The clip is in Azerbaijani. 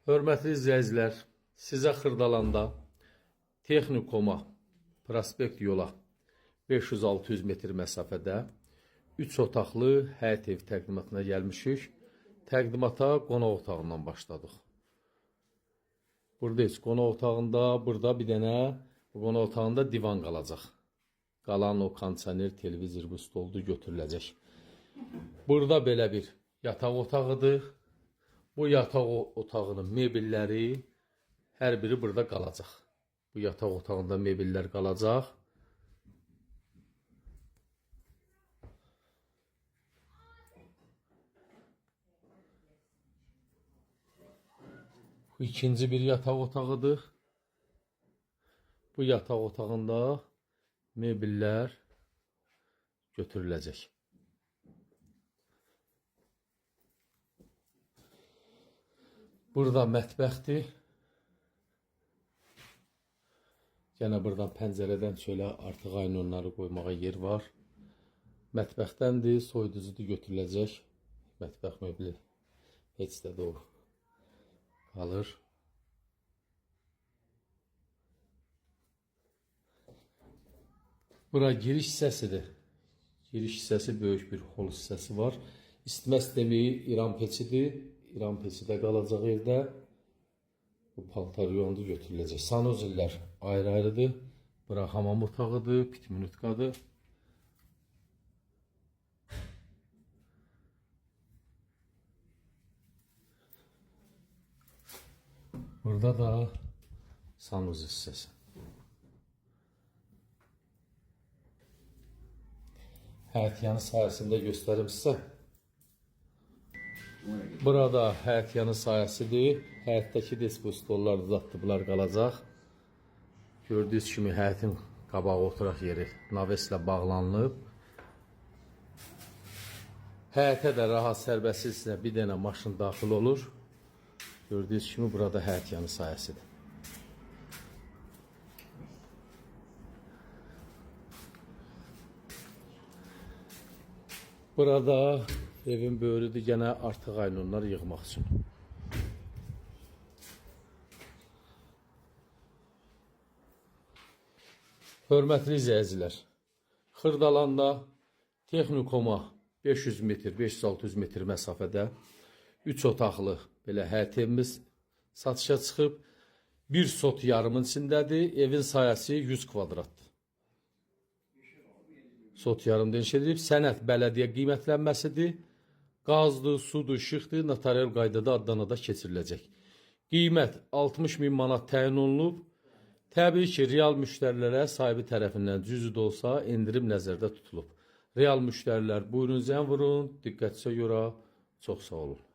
Hörmətli izləyicilər, sizə Xırdalanda Texnikoma prospekt yola 500-600 metr məsafədə 3 otaqlı həyət ev təqdimatına gəlmişik. Təqdimata qonaq otağından başladıq. Buradayız qonaq otağında, burada bir dənə qonaq otağında divan qalacaq. Qalan o kondisioner, televizor, bu stoldu götürüləcək. Burada belə bir yataq otağıdır. Bu yataq otağının mebelləri hər biri burada qalacaq. Bu yataq otağında mebellər qalacaq. Bu ikinci bir yataq otağıdır. Bu yataq otağında mebellər götürüləcək. Burada mətbəxdir. Yenə buradan pəncərədən çölə artıq aynonları qoymağa yer var. Mətbəxdəndir, soyuducudur götürüləcək. Mətbəx möbili heç də doğru qalır. Bura giriş hissəsidir. Giriş hissəsi böyük bir hol hissəsi var. İsitmə sistemi İran peçidir. İran peçi də qalacaq evdə. Bu paltaryonda götürüləcək. Sanuzillər ayrı-ayrıdır. Bura hamam otağıdır, pitminutkadır. Burada da sanuz hissəsi. Həyət yanı sayəsində göstərim sizə. Burada həyət yanı sayəsidir. Həyətdəki dispozitörlər uzatdıblar qalacaq. Gördüyünüz kimi həyətin qabağı oturaq yeri naveslə bağlanılıb. Həyətə də rahat sərbəstliklə bir dənə maşın daxil olur. Gördüyünüz kimi burada həyət yanı sayəsidir. Burada evin böyrüdür, yenə artıq aynonlar yığmaq üçün. Hörmətli izləyicilər, Xırdalanda Texnikoma 500 metr, 500-600 metr məsafədə 3 otaqlı belə həyət evimiz satışa çıxıb. Bir sot yarımın içindədir, evin sayəsi 100 kvadratdır. Sot yarım deniş edilib, sənəd bələdiyyə qiymətlənməsidir. Qazdır, sudur, işıqdır, notarial qaydada adlanada keçiriləcək. Qiymət 60.000 manat təyin olunub. Təbii ki, real müştərilərə sahibi tərəfindən cüzi də olsa endirim nəzərdə tutulub. Real müştərilər buyurun zəng vurun, diqqətinizə görə çox sağ olun.